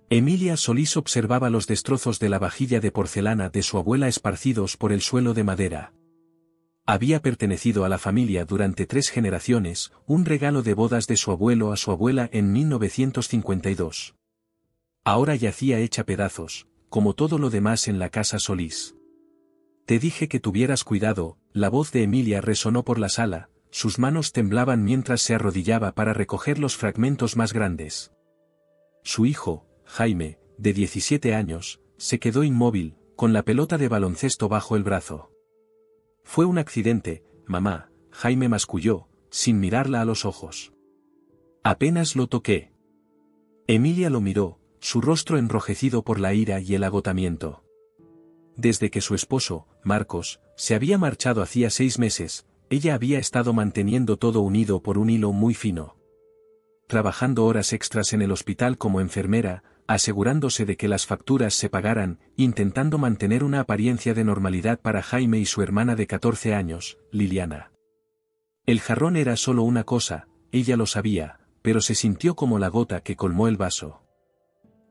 Emilia Solís observaba los destrozos de la vajilla de porcelana de su abuela esparcidos por el suelo de madera. Había pertenecido a la familia durante 3 generaciones, un regalo de bodas de su abuelo a su abuela en 1952. Ahora yacía hecha pedazos, como todo lo demás en la casa Solís. Te dije que tuvieras cuidado, la voz de Emilia resonó por la sala, sus manos temblaban mientras se arrodillaba para recoger los fragmentos más grandes. Su hijo, Jaime, de 17 años, se quedó inmóvil, con la pelota de baloncesto bajo el brazo. Fue un accidente, mamá, Jaime masculló, sin mirarla a los ojos. Apenas lo toqué. Emilia lo miró, su rostro enrojecido por la ira y el agotamiento. Desde que su esposo, Marcos, se había marchado hacía 6 meses, ella había estado manteniendo todo unido por un hilo muy fino. Trabajando horas extras en el hospital como enfermera, asegurándose de que las facturas se pagaran, intentando mantener una apariencia de normalidad para Jaime y su hermana de 14 años, Liliana. El jarrón era solo una cosa, ella lo sabía, pero se sintió como la gota que colmó el vaso.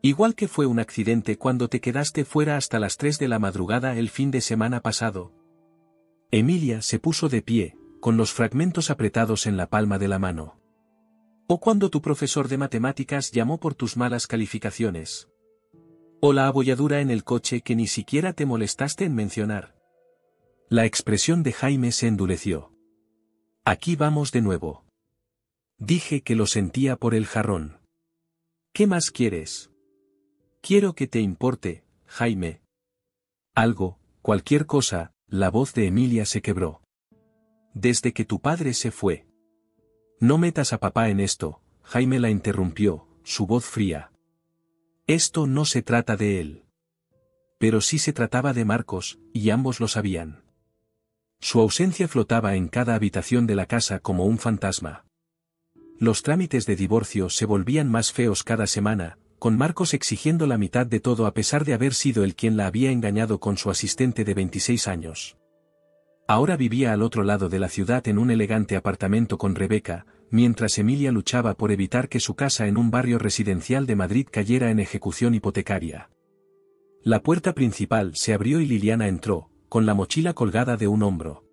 Igual que fue un accidente cuando te quedaste fuera hasta las 3 de la madrugada el fin de semana pasado. Emilia se puso de pie, con los fragmentos apretados en la palma de la mano. O cuando tu profesor de matemáticas llamó por tus malas calificaciones. O la abolladura en el coche que ni siquiera te molestaste en mencionar. La expresión de Jaime se endureció. Aquí vamos de nuevo. Dije que lo sentía por el jarrón. ¿Qué más quieres? Quiero que te importe, Jaime. Algo, cualquier cosa, la voz de Emilia se quebró. Desde que tu padre se fue. No metas a papá en esto, Jaime la interrumpió, su voz fría. Esto no se trata de él. Pero sí se trataba de Marcos, y ambos lo sabían. Su ausencia flotaba en cada habitación de la casa como un fantasma. Los trámites de divorcio se volvían más feos cada semana, con Marcos exigiendo la mitad de todo a pesar de haber sido él quien la había engañado con su asistente de 26 años. Ahora vivía al otro lado de la ciudad en un elegante apartamento con Rebeca, mientras Emilia luchaba por evitar que su casa en un barrio residencial de Madrid cayera en ejecución hipotecaria. La puerta principal se abrió y Liliana entró, con la mochila colgada de un hombro.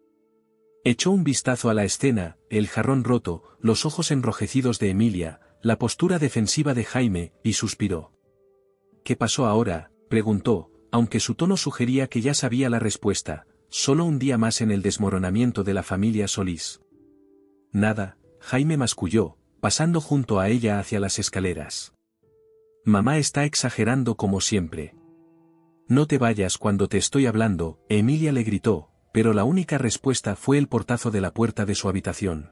Echó un vistazo a la escena, el jarrón roto, los ojos enrojecidos de Emilia, la postura defensiva de Jaime, y suspiró. ¿Qué pasó ahora?, preguntó, aunque su tono sugería que ya sabía la respuesta. Solo un día más en el desmoronamiento de la familia Solís. Nada, Jaime masculló, pasando junto a ella hacia las escaleras. Mamá está exagerando como siempre. No te vayas cuando te estoy hablando, Emilia le gritó, pero la única respuesta fue el portazo de la puerta de su habitación.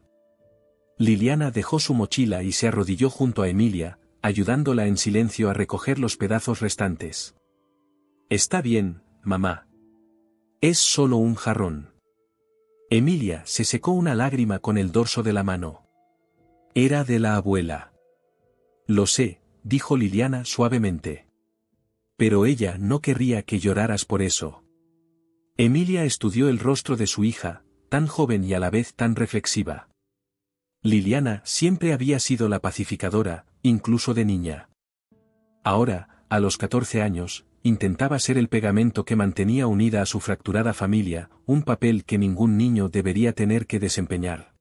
Liliana dejó su mochila y se arrodilló junto a Emilia, ayudándola en silencio a recoger los pedazos restantes. Está bien, mamá. Es solo un jarrón. Emilia se secó una lágrima con el dorso de la mano. Era de la abuela. Lo sé, dijo Liliana suavemente. Pero ella no querría que lloraras por eso. Emilia estudió el rostro de su hija, tan joven y a la vez tan reflexiva. Liliana siempre había sido la pacificadora, incluso de niña. Ahora, a los 14 años, intentaba ser el pegamento que mantenía unida a su fracturada familia, un papel que ningún niño debería tener que desempeñar.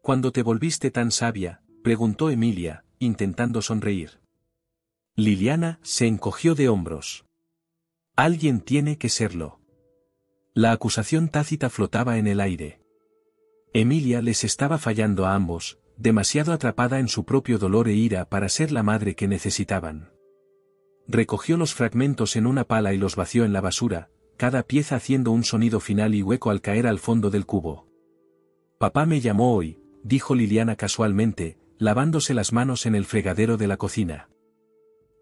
¿Cuándo te volviste tan sabia?, preguntó Emilia, intentando sonreír. Liliana se encogió de hombros. Alguien tiene que serlo. La acusación tácita flotaba en el aire. Emilia les estaba fallando a ambos, demasiado atrapada en su propio dolor e ira para ser la madre que necesitaban. Recogió los fragmentos en una pala y los vació en la basura, cada pieza haciendo un sonido final y hueco al caer al fondo del cubo. Papá me llamó hoy, dijo Liliana casualmente, lavándose las manos en el fregadero de la cocina.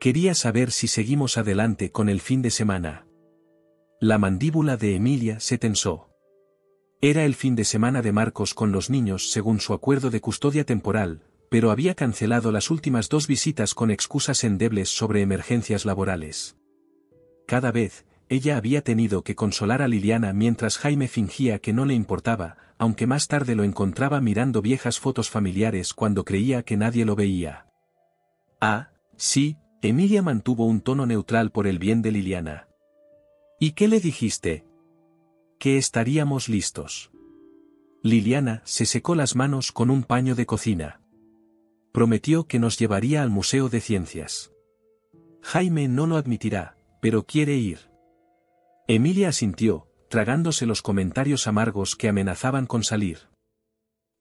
Quería saber si seguimos adelante con el fin de semana. La mandíbula de Emilia se tensó. Era el fin de semana de Marcos con los niños según su acuerdo de custodia temporal, pero había cancelado las últimas 2 visitas con excusas endebles sobre emergencias laborales. Cada vez, ella había tenido que consolar a Liliana mientras Jaime fingía que no le importaba, aunque más tarde lo encontraba mirando viejas fotos familiares cuando creía que nadie lo veía. Ah, sí, Emilia mantuvo un tono neutral por el bien de Liliana. ¿Y qué le dijiste? Que estaríamos listos. Liliana se secó las manos con un paño de cocina. Prometió que nos llevaría al Museo de Ciencias. Jaime no lo admitirá, pero quiere ir. Emilia asintió, tragándose los comentarios amargos que amenazaban con salir.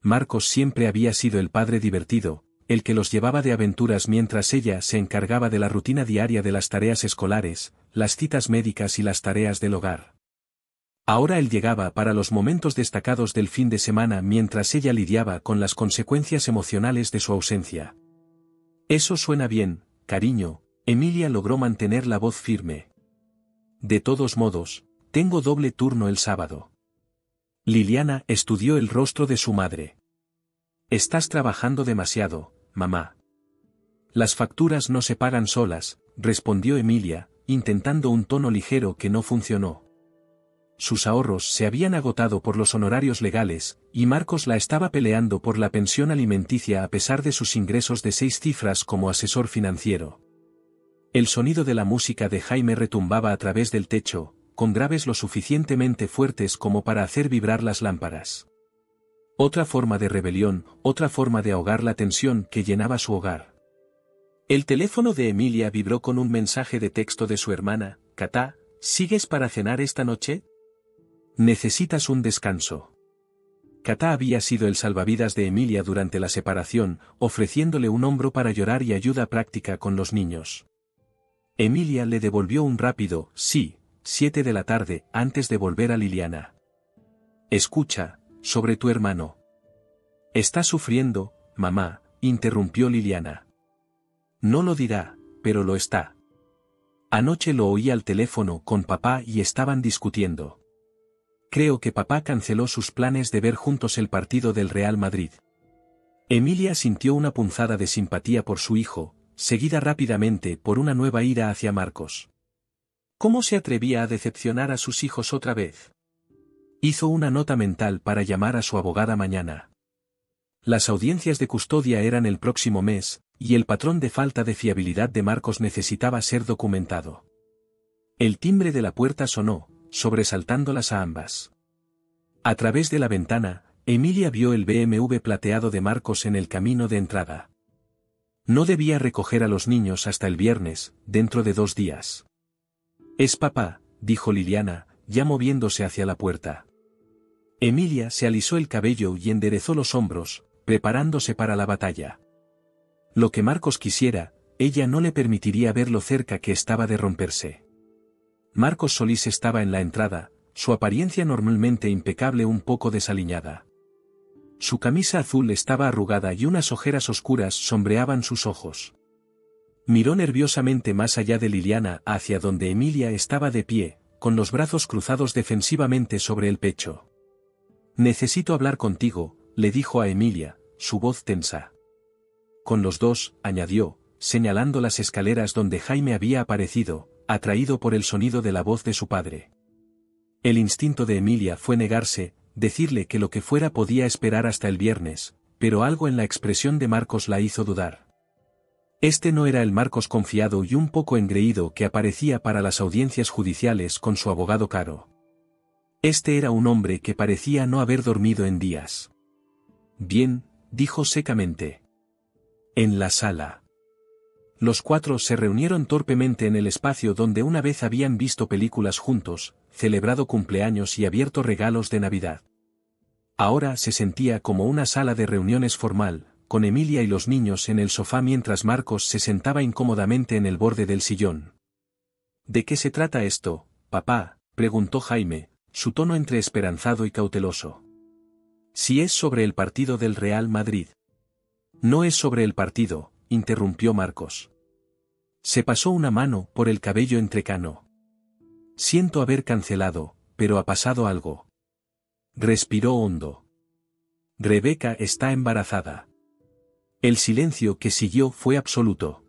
Marcos siempre había sido el padre divertido, el que los llevaba de aventuras mientras ella se encargaba de la rutina diaria de las tareas escolares, las citas médicas y las tareas del hogar. Ahora él llegaba para los momentos destacados del fin de semana mientras ella lidiaba con las consecuencias emocionales de su ausencia. Eso suena bien, cariño, Emilia logró mantener la voz firme. De todos modos, tengo doble turno el sábado. Liliana estudió el rostro de su madre. Estás trabajando demasiado, mamá. Las facturas no se pagan solas, respondió Emilia, intentando un tono ligero que no funcionó. Sus ahorros se habían agotado por los honorarios legales, y Marcos la estaba peleando por la pensión alimenticia a pesar de sus ingresos de 6 cifras como asesor financiero. El sonido de la música de Jaime retumbaba a través del techo, con graves lo suficientemente fuertes como para hacer vibrar las lámparas. Otra forma de rebelión, otra forma de ahogar la tensión que llenaba su hogar. El teléfono de Emilia vibró con un mensaje de texto de su hermana. Katá, ¿sigues para cenar esta noche? Necesitas un descanso. Katá había sido el salvavidas de Emilia durante la separación, ofreciéndole un hombro para llorar y ayuda práctica con los niños. Emilia le devolvió un rápido, sí, 7 de la tarde, antes de volver a Liliana. Escucha, sobre tu hermano. Está sufriendo, mamá, interrumpió Liliana. No lo dirá, pero lo está. Anoche lo oí al teléfono con papá y estaban discutiendo. Creo que papá canceló sus planes de ver juntos el partido del Real Madrid. Emilia sintió una punzada de simpatía por su hijo, seguida rápidamente por una nueva ira hacia Marcos. ¿Cómo se atrevía a decepcionar a sus hijos otra vez? Hizo una nota mental para llamar a su abogada mañana. Las audiencias de custodia eran el próximo mes, y el patrón de falta de fiabilidad de Marcos necesitaba ser documentado. El timbre de la puerta sonó, sobresaltándolas a ambas. A través de la ventana, Emilia vio el BMW plateado de Marcos en el camino de entrada. No debía recoger a los niños hasta el viernes, dentro de 2 días. Es papá, dijo Liliana, ya moviéndose hacia la puerta. Emilia se alisó el cabello y enderezó los hombros, preparándose para la batalla. Lo que Marcos quisiera, ella no le permitiría ver lo cerca que estaba de romperse. Marcos Solís estaba en la entrada, su apariencia normalmente impecable un poco desaliñada. Su camisa azul estaba arrugada y unas ojeras oscuras sombreaban sus ojos. Miró nerviosamente más allá de Liliana hacia donde Emilia estaba de pie, con los brazos cruzados defensivamente sobre el pecho. Necesito hablar contigo, le dijo a Emilia, su voz tensa. Con los dos, añadió, señalando las escaleras donde Jaime había aparecido, atraído por el sonido de la voz de su padre. El instinto de Emilia fue negarse, decirle que lo que fuera podía esperar hasta el viernes, pero algo en la expresión de Marcos la hizo dudar. Este no era el Marcos confiado y un poco engreído que aparecía para las audiencias judiciales con su abogado caro. Este era un hombre que parecía no haber dormido en días. Bien, dijo secamente. En la sala. Los 4 se reunieron torpemente en el espacio donde una vez habían visto películas juntos, celebrado cumpleaños y abierto regalos de Navidad. Ahora se sentía como una sala de reuniones formal, con Emilia y los niños en el sofá mientras Marcos se sentaba incómodamente en el borde del sillón. ¿De qué se trata esto, papá?, preguntó Jaime, su tono entre esperanzado y cauteloso. Si es sobre el partido del Real Madrid. No es sobre el partido, interrumpió Marcos. Se pasó una mano por el cabello entrecano. Siento haber cancelado, pero ha pasado algo. Respiró hondo. Rebeca está embarazada. El silencio que siguió fue absoluto.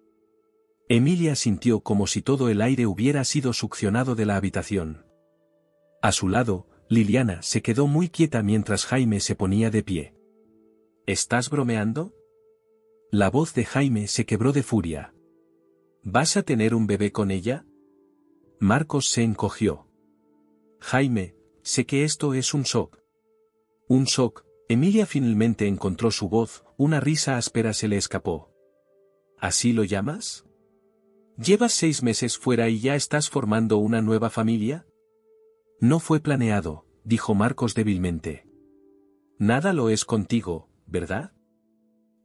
Emilia sintió como si todo el aire hubiera sido succionado de la habitación. A su lado, Liliana se quedó muy quieta mientras Jaime se ponía de pie. ¿Estás bromeando? La voz de Jaime se quebró de furia. ¿Vas a tener un bebé con ella? Marcos se encogió. Jaime, sé que esto es un shock. Un shock. Emilia finalmente encontró su voz, una risa áspera se le escapó. ¿Así lo llamas? ¿Llevas 6 meses fuera y ya estás formando una nueva familia? No fue planeado, dijo Marcos débilmente. Nada lo es contigo, ¿verdad?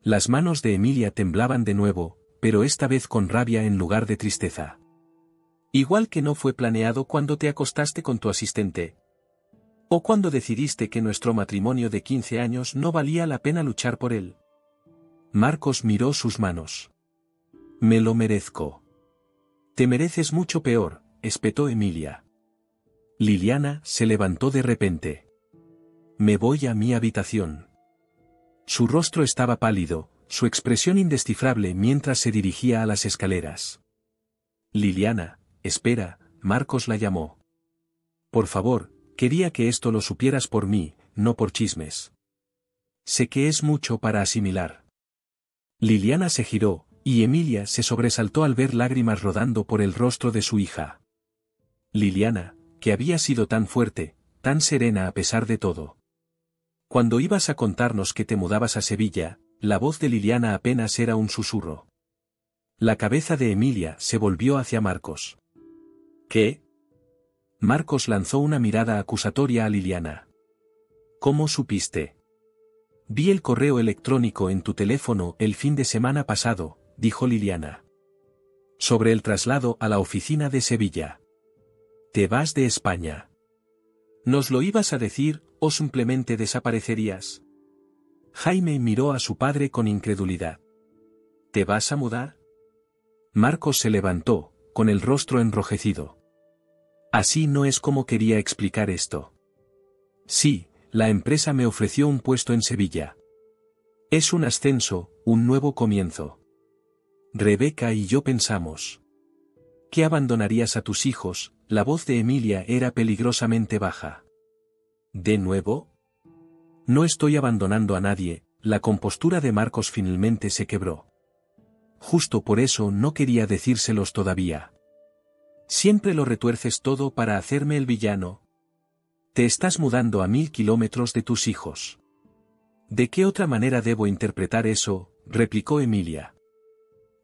Las manos de Emilia temblaban de nuevo, pero esta vez con rabia en lugar de tristeza. Igual que no fue planeado cuando te acostaste con tu asistente. O cuando decidiste que nuestro matrimonio de 15 años no valía la pena luchar por él. Marcos miró sus manos. Me lo merezco. Te mereces mucho peor, espetó Emilia. Liliana se levantó de repente. Me voy a mi habitación. Su rostro estaba pálido, su expresión indescifrable mientras se dirigía a las escaleras. Liliana, espera, Marcos la llamó. Por favor, quería que esto lo supieras por mí, no por chismes. Sé que es mucho para asimilar. Liliana se giró, y Emilia se sobresaltó al ver lágrimas rodando por el rostro de su hija. Liliana, que había sido tan fuerte, tan serena a pesar de todo. Cuando ibas a contarnos que te mudabas a Sevilla, la voz de Liliana apenas era un susurro. La cabeza de Emilia se volvió hacia Marcos. ¿Qué? Marcos lanzó una mirada acusatoria a Liliana. ¿Cómo supiste? Vi el correo electrónico en tu teléfono el fin de semana pasado, dijo Liliana. Sobre el traslado a la oficina de Sevilla. ¿Te vas de España? ¿Nos lo ibas a decir, o simplemente desaparecerías? Jaime miró a su padre con incredulidad. ¿Te vas a mudar? Marcos se levantó, con el rostro enrojecido. Así no es como quería explicar esto. Sí, la empresa me ofreció un puesto en Sevilla. Es un ascenso, un nuevo comienzo. Rebeca y yo pensamos. ¿Que abandonarías a tus hijos? La voz de Emilia era peligrosamente baja. ¿De nuevo? No estoy abandonando a nadie, la compostura de Marcos finalmente se quebró. Justo por eso no quería decírselos todavía. Siempre lo retuerces todo para hacerme el villano. Te estás mudando a 1000 kilómetros de tus hijos. ¿De qué otra manera debo interpretar eso?, replicó Emilia.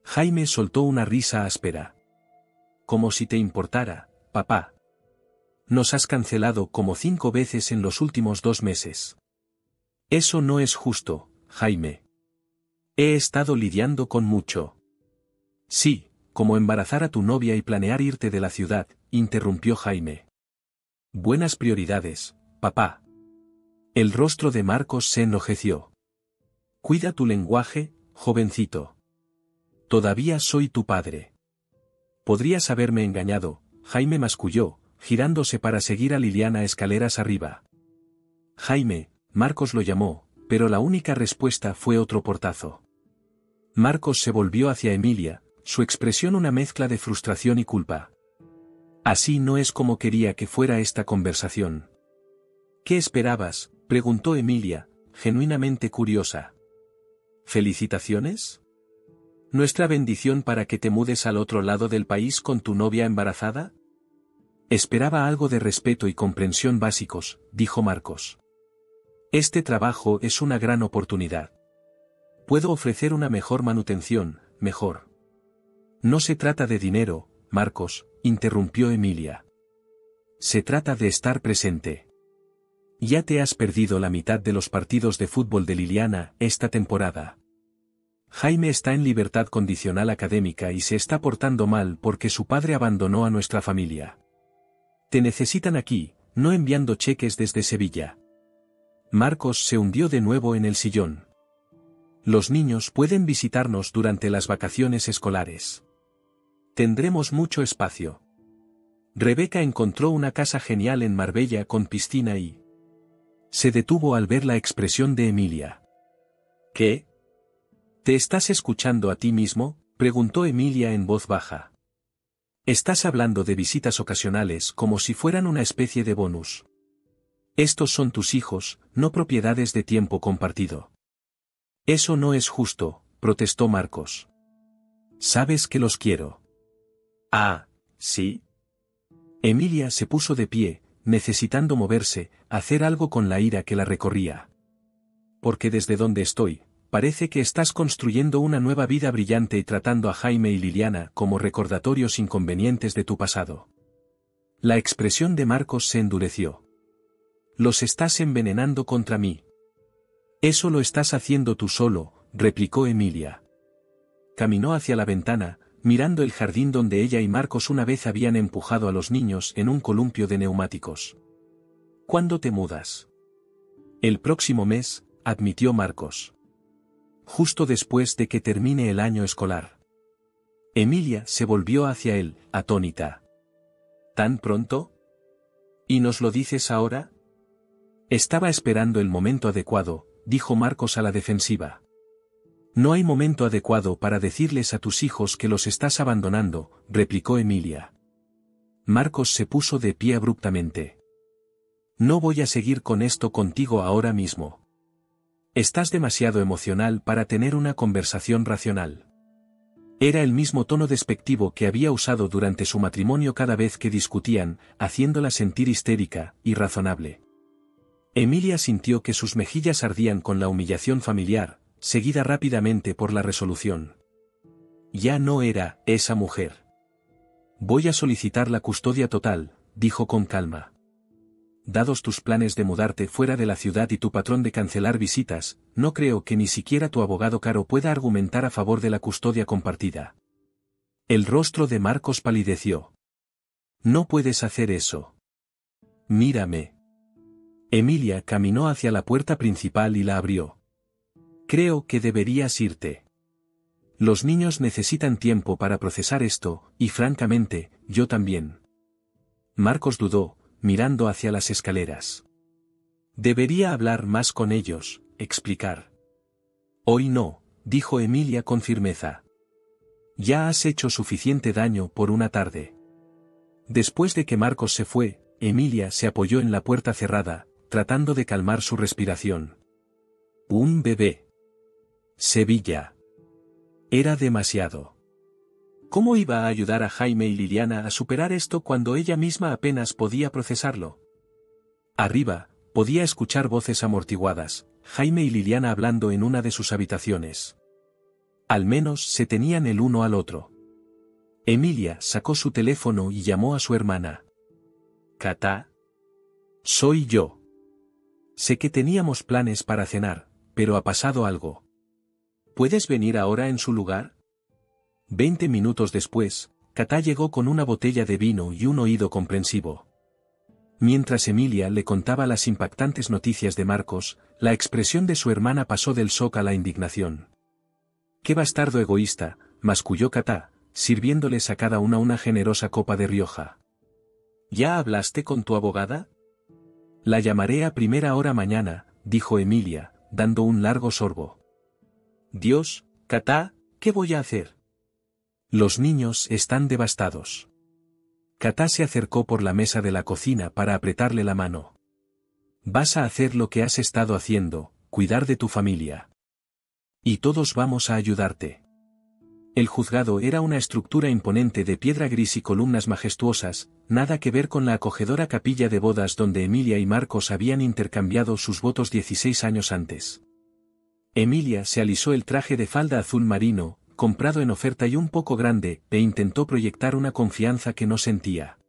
Jaime soltó una risa áspera. Como si te importara, papá. Nos has cancelado como 5 veces en los últimos 2 meses. Eso no es justo, Jaime. He estado lidiando con mucho. Sí, como embarazar a tu novia y planear irte de la ciudad, interrumpió Jaime. Buenas prioridades, papá. El rostro de Marcos se enrojeció. Cuida tu lenguaje, jovencito. Todavía soy tu padre. Podrías haberme engañado, Jaime masculló, girándose para seguir a Liliana escaleras arriba. Jaime, Marcos lo llamó, pero la única respuesta fue otro portazo. Marcos se volvió hacia Emilia, su expresión una mezcla de frustración y culpa. Así no es como quería que fuera esta conversación. ¿Qué esperabas?, preguntó Emilia, genuinamente curiosa. ¿Felicitaciones? ¿Nuestra bendición para que te mudes al otro lado del país con tu novia embarazada? Esperaba algo de respeto y comprensión básicos, dijo Marcos. Este trabajo es una gran oportunidad. Puedo ofrecer una mejor manutención, mejor. No se trata de dinero, Marcos, interrumpió Emilia. Se trata de estar presente. Ya te has perdido la mitad de los partidos de fútbol de Liliana esta temporada. Jaime está en libertad condicional académica y se está portando mal porque su padre abandonó a nuestra familia. Te necesitan aquí, no enviando cheques desde Sevilla. Marcos se hundió de nuevo en el sillón. Los niños pueden visitarnos durante las vacaciones escolares. Tendremos mucho espacio. Rebeca encontró una casa genial en Marbella con piscina y... Se detuvo al ver la expresión de Emilia. ¿Qué? ¿Te estás escuchando a ti mismo?, preguntó Emilia en voz baja. Estás hablando de visitas ocasionales como si fueran una especie de bonus. Estos son tus hijos, no propiedades de tiempo compartido. Eso no es justo, protestó Marcos. Sabes que los quiero. Ah, ¿sí? Emilia se puso de pie, necesitando moverse, hacer algo con la ira que la recorría. Porque desde donde estoy, parece que estás construyendo una nueva vida brillante y tratando a Jaime y Liliana como recordatorios inconvenientes de tu pasado. La expresión de Marcos se endureció. Los estás envenenando contra mí. Eso lo estás haciendo tú solo, replicó Emilia. Caminó hacia la ventana, mirando el jardín donde ella y Marcos una vez habían empujado a los niños en un columpio de neumáticos. ¿Cuándo te mudas? El próximo mes, admitió Marcos. Justo después de que termine el año escolar. Emilia se volvió hacia él, atónita. ¿Tan pronto? ¿Y nos lo dices ahora? Estaba esperando el momento adecuado, dijo Marcos a la defensiva. No hay momento adecuado para decirles a tus hijos que los estás abandonando, replicó Emilia. Marcos se puso de pie abruptamente. No voy a seguir con esto contigo ahora mismo. Estás demasiado emocional para tener una conversación racional. Era el mismo tono despectivo que había usado durante su matrimonio cada vez que discutían, haciéndola sentir histérica, irrazonable. Emilia sintió que sus mejillas ardían con la humillación familiar, seguida rápidamente por la resolución. Ya no era esa mujer. Voy a solicitar la custodia total, dijo con calma. Dados tus planes de mudarte fuera de la ciudad y tu patrón de cancelar visitas, no creo que ni siquiera tu abogado caro pueda argumentar a favor de la custodia compartida. El rostro de Marcos palideció. No puedes hacer eso. Mírame. Emilia caminó hacia la puerta principal y la abrió. Creo que deberías irte. Los niños necesitan tiempo para procesar esto, y francamente, yo también. Marcos dudó, mirando hacia las escaleras. Debería hablar más con ellos, explicar. Hoy no, dijo Emilia con firmeza. Ya has hecho suficiente daño por una tarde. Después de que Marcos se fue, Emilia se apoyó en la puerta cerrada, tratando de calmar su respiración. Un bebé. Sevilla. Era demasiado. ¿Cómo iba a ayudar a Jaime y Liliana a superar esto cuando ella misma apenas podía procesarlo? Arriba, podía escuchar voces amortiguadas, Jaime y Liliana hablando en una de sus habitaciones. Al menos se tenían el uno al otro. Emilia sacó su teléfono y llamó a su hermana. «Cata. Soy yo. Sé que teníamos planes para cenar, pero ha pasado algo. ¿Puedes venir ahora en su lugar?» 20 minutos después, Cata llegó con una botella de vino y un oído comprensivo. Mientras Emilia le contaba las impactantes noticias de Marcos, la expresión de su hermana pasó del shock a la indignación. «Qué bastardo egoísta», masculló Cata, sirviéndoles a cada una generosa copa de Rioja. «¿Ya hablaste con tu abogada?» «La llamaré a primera hora mañana», dijo Emilia, dando un largo sorbo. «Dios, Cata, ¿qué voy a hacer?» «Los niños están devastados». Cata se acercó por la mesa de la cocina para apretarle la mano. «Vas a hacer lo que has estado haciendo, cuidar de tu familia. Y todos vamos a ayudarte». El juzgado era una estructura imponente de piedra gris y columnas majestuosas, nada que ver con la acogedora capilla de bodas donde Emilia y Marcos habían intercambiado sus votos 16 años antes. Emilia se alisó el traje de falda azul marino, comprado en oferta y un poco grande, e intentó proyectar una confianza que no sentía.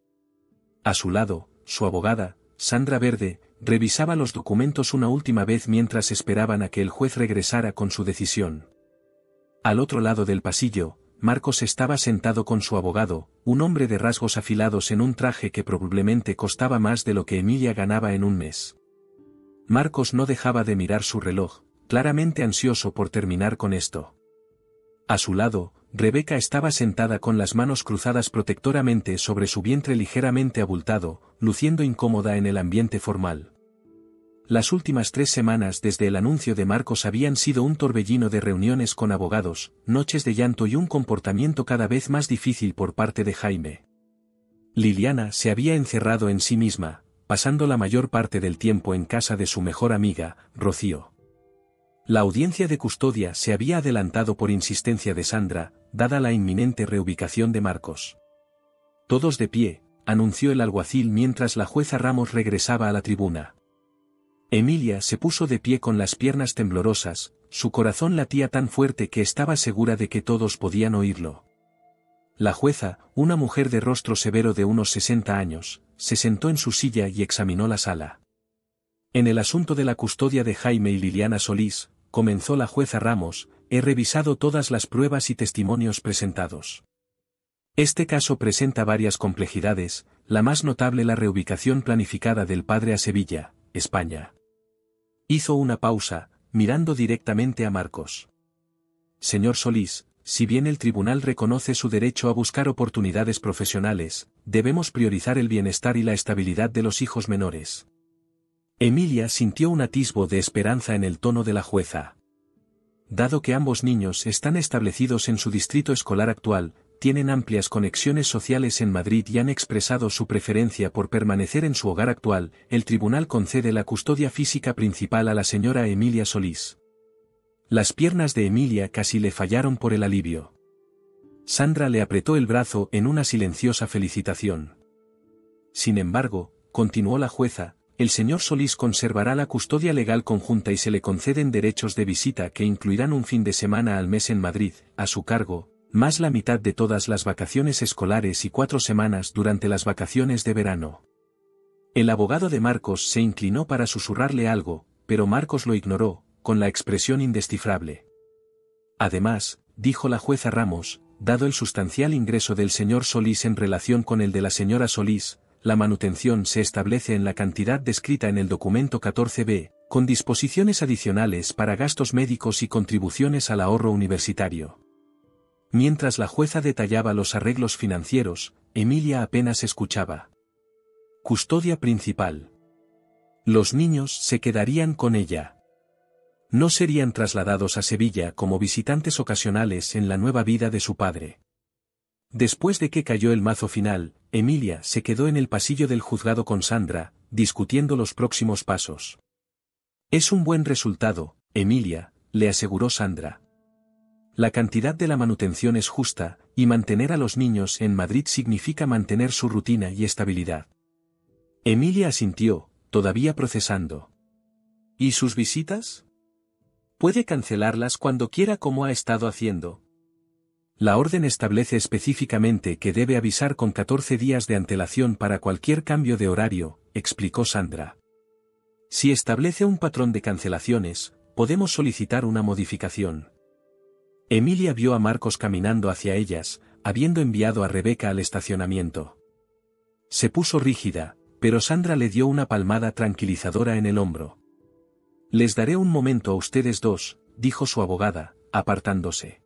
A su lado, su abogada, Sandra Verde, revisaba los documentos una última vez mientras esperaban a que el juez regresara con su decisión. Al otro lado del pasillo, Marcos estaba sentado con su abogado, un hombre de rasgos afilados en un traje que probablemente costaba más de lo que Emilia ganaba en un mes. Marcos no dejaba de mirar su reloj, claramente ansioso por terminar con esto. A su lado, Rebeca estaba sentada con las manos cruzadas protectoramente sobre su vientre ligeramente abultado, luciendo incómoda en el ambiente formal. Las últimas 3 semanas desde el anuncio de Marcos habían sido un torbellino de reuniones con abogados, noches de llanto y un comportamiento cada vez más difícil por parte de Jaime. Liliana se había encerrado en sí misma, pasando la mayor parte del tiempo en casa de su mejor amiga, Rocío. La audiencia de custodia se había adelantado por insistencia de Sandra, dada la inminente reubicación de Marcos. Todos de pie, anunció el alguacil mientras la jueza Ramos regresaba a la tribuna. Emilia se puso de pie con las piernas temblorosas, su corazón latía tan fuerte que estaba segura de que todos podían oírlo. La jueza, una mujer de rostro severo de unos 60 años, se sentó en su silla y examinó la sala. En el asunto de la custodia de Jaime y Liliana Solís, comenzó la jueza Ramos, he revisado todas las pruebas y testimonios presentados. Este caso presenta varias complejidades, la más notable la reubicación planificada del padre a Sevilla, España. Hizo una pausa, mirando directamente a Marcos. Señor Solís, si bien el tribunal reconoce su derecho a buscar oportunidades profesionales, debemos priorizar el bienestar y la estabilidad de los hijos menores. Emilia sintió un atisbo de esperanza en el tono de la jueza. Dado que ambos niños están establecidos en su distrito escolar actual, tienen amplias conexiones sociales en Madrid y han expresado su preferencia por permanecer en su hogar actual, el tribunal concede la custodia física principal a la señora Emilia Solís. Las piernas de Emilia casi le fallaron por el alivio. Sandra le apretó el brazo en una silenciosa felicitación. Sin embargo, continuó la jueza, el señor Solís conservará la custodia legal conjunta y se le conceden derechos de visita que incluirán un fin de semana al mes en Madrid, a su cargo, más la mitad de todas las vacaciones escolares y 4 semanas durante las vacaciones de verano. El abogado de Marcos se inclinó para susurrarle algo, pero Marcos lo ignoró, con la expresión indescifrable. Además, dijo la jueza Ramos, dado el sustancial ingreso del señor Solís en relación con el de la señora Solís, la manutención se establece en la cantidad descrita en el documento 14b, con disposiciones adicionales para gastos médicos y contribuciones al ahorro universitario. Mientras la jueza detallaba los arreglos financieros, Emilia apenas escuchaba. Custodia principal. Los niños se quedarían con ella. No serían trasladados a Sevilla como visitantes ocasionales en la nueva vida de su padre. Después de que cayó el mazo final, Emilia se quedó en el pasillo del juzgado con Sandra, discutiendo los próximos pasos. Es un buen resultado, Emilia, le aseguró Sandra. La cantidad de la manutención es justa, y mantener a los niños en Madrid significa mantener su rutina y estabilidad. Emilia asintió, todavía procesando. ¿Y sus visitas? Puede cancelarlas cuando quiera como ha estado haciendo. La orden establece específicamente que debe avisar con 14 días de antelación para cualquier cambio de horario, explicó Sandra. Si establece un patrón de cancelaciones, podemos solicitar una modificación. Emilia vio a Marcos caminando hacia ellas, habiendo enviado a Rebeca al estacionamiento. Se puso rígida, pero Sandra le dio una palmada tranquilizadora en el hombro. Les daré un momento a ustedes dos, dijo su abogada, apartándose.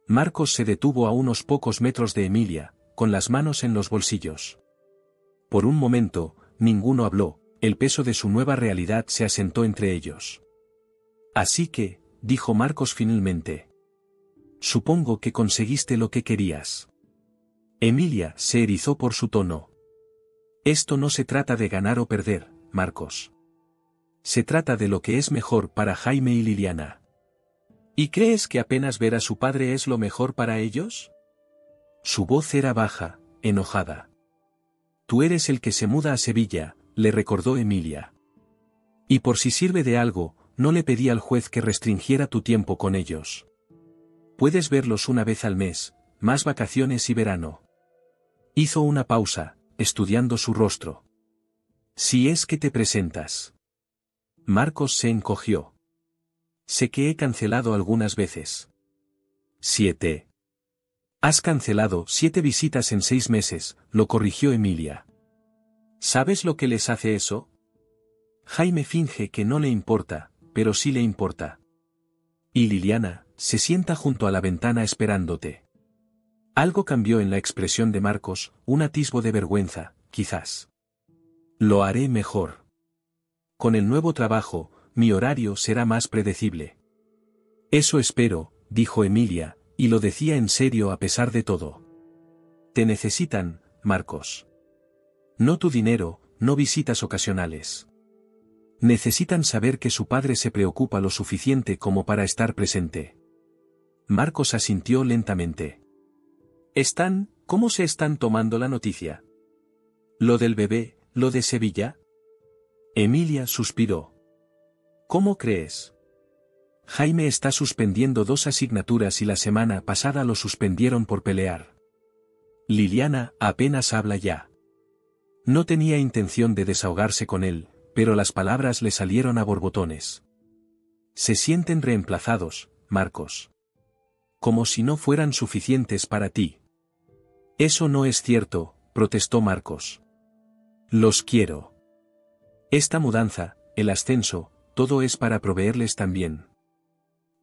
Marcos se detuvo a unos pocos metros de Emilia, con las manos en los bolsillos. Por un momento, ninguno habló, el peso de su nueva realidad se asentó entre ellos. Así que, dijo Marcos finalmente. Supongo que conseguiste lo que querías. Emilia se erizó por su tono. Esto no se trata de ganar o perder, Marcos. Se trata de lo que es mejor para Jaime y Liliana. ¿Y crees que apenas ver a su padre es lo mejor para ellos? Su voz era baja, enojada. Tú eres el que se muda a Sevilla, le recordó Emilia. Y por si sirve de algo, no le pedí al juez que restringiera tu tiempo con ellos. Puedes verlos una vez al mes, más vacaciones y verano. Hizo una pausa, estudiando su rostro. Si es que te presentas. Marcos se encogió. Sé que he cancelado algunas veces. 7. Has cancelado 7 visitas en 6 meses, lo corrigió Emilia. ¿Sabes lo que les hace eso? Jaime finge que no le importa, pero sí le importa. Y Liliana, se sienta junto a la ventana esperándote. Algo cambió en la expresión de Marcos, un atisbo de vergüenza, quizás. Lo haré mejor. Con el nuevo trabajo, mi horario será más predecible. Eso espero, dijo Emilia, y lo decía en serio a pesar de todo. Te necesitan, Marcos. No tu dinero, no visitas ocasionales. Necesitan saber que su padre se preocupa lo suficiente como para estar presente. Marcos asintió lentamente. Están, ¿Cómo se están tomando la noticia? ¿Lo del bebé, lo de Sevilla? Emilia suspiró. ¿Cómo crees? Jaime está suspendiendo 2 asignaturas y la semana pasada lo suspendieron por pelear. Liliana apenas habla ya. No tenía intención de desahogarse con él, pero las palabras le salieron a borbotones. Se sienten reemplazados, Marcos. Como si no fueran suficientes para ti. Eso no es cierto, protestó Marcos. Los quiero. Esta mudanza, el ascenso, todo es para proveerles también.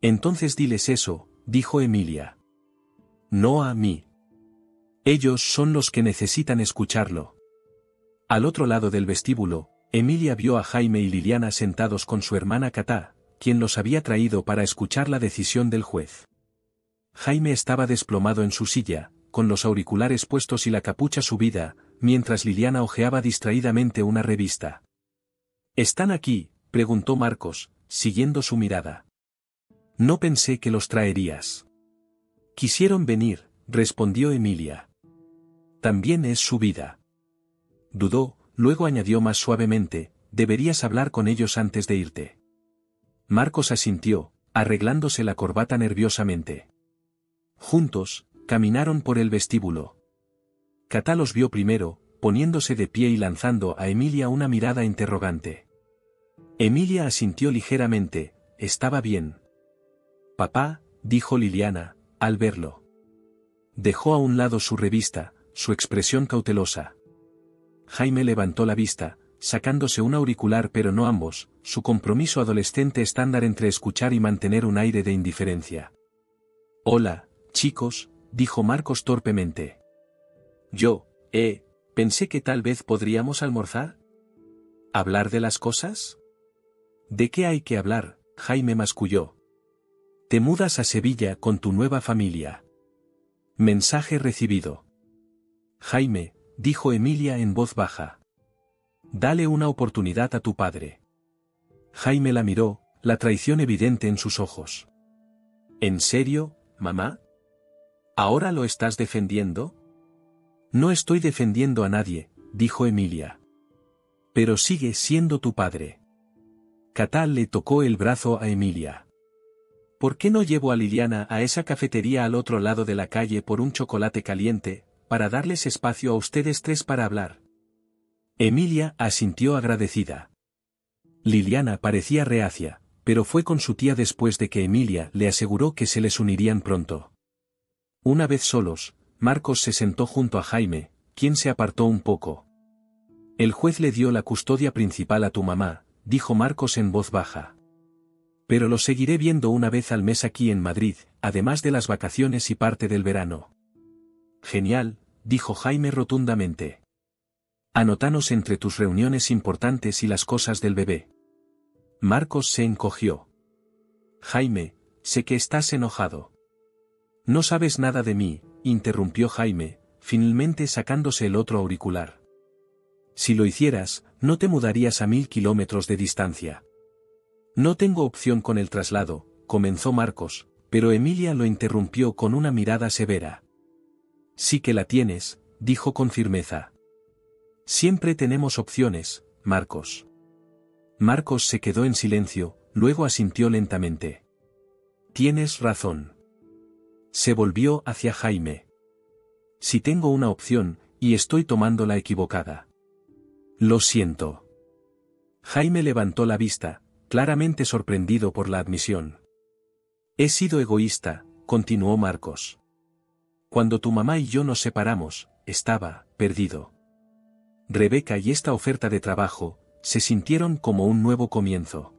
Entonces diles eso, dijo Emilia. No a mí. Ellos son los que necesitan escucharlo. Al otro lado del vestíbulo, Emilia vio a Jaime y Liliana sentados con su hermana Catá, quien los había traído para escuchar la decisión del juez. Jaime estaba desplomado en su silla, con los auriculares puestos y la capucha subida, mientras Liliana hojeaba distraídamente una revista. ¿Están aquí?, preguntó Marcos, siguiendo su mirada. No pensé que los traerías. Quisieron venir, respondió Emilia. También es su vida. Dudó, luego añadió más suavemente, deberías hablar con ellos antes de irte. Marcos asintió, arreglándose la corbata nerviosamente. Juntos, caminaron por el vestíbulo. Catá los vio primero, poniéndose de pie y lanzando a Emilia una mirada interrogante. Emilia asintió ligeramente, estaba bien. Papá, dijo Liliana, al verlo. Dejó a un lado su revista, su expresión cautelosa. Jaime levantó la vista, sacándose un auricular pero no ambos, su compromiso adolescente estándar entre escuchar y mantener un aire de indiferencia. Hola, chicos, dijo Marcos torpemente. Pensé que tal vez podríamos almorzar. ¿Hablar de las cosas? ¿De qué hay que hablar? Jaime masculló. Te mudas a Sevilla con tu nueva familia. Mensaje recibido. Jaime, dijo Emilia en voz baja. Dale una oportunidad a tu padre. Jaime la miró, la traición evidente en sus ojos. ¿En serio, mamá? ¿Ahora lo estás defendiendo? No estoy defendiendo a nadie, dijo Emilia. Pero sigue siendo tu padre. Catá le tocó el brazo a Emilia. ¿Por qué no llevo a Liliana a esa cafetería al otro lado de la calle por un chocolate caliente, para darles espacio a ustedes 3 para hablar? Emilia asintió agradecida. Liliana parecía reacia, pero fue con su tía después de que Emilia le aseguró que se les unirían pronto. Una vez solos, Marcos se sentó junto a Jaime, quien se apartó un poco. El juez le dio la custodia principal a tu mamá, dijo Marcos en voz baja. Pero lo seguiré viendo una vez al mes aquí en Madrid, además de las vacaciones y parte del verano. Genial, dijo Jaime rotundamente. Anótanos entre tus reuniones importantes y las cosas del bebé. Marcos se encogió. Jaime, sé que estás enojado. No sabes nada de mí, interrumpió Jaime, finalmente sacándose el otro auricular. Si lo hicieras, no te mudarías a 1000 kilómetros de distancia. No tengo opción con el traslado, comenzó Marcos, pero Emilia lo interrumpió con una mirada severa. Sí que la tienes, dijo con firmeza. Siempre tenemos opciones, Marcos. Marcos se quedó en silencio, luego asintió lentamente. Tienes razón. Se volvió hacia Jaime. Si tengo una opción, y estoy tomando la equivocada. Lo siento. Jaime levantó la vista, claramente sorprendido por la admisión. He sido egoísta, continuó Marcos. Cuando tu mamá y yo nos separamos, estaba perdido. Rebeca y esta oferta de trabajo, se sintieron como un nuevo comienzo.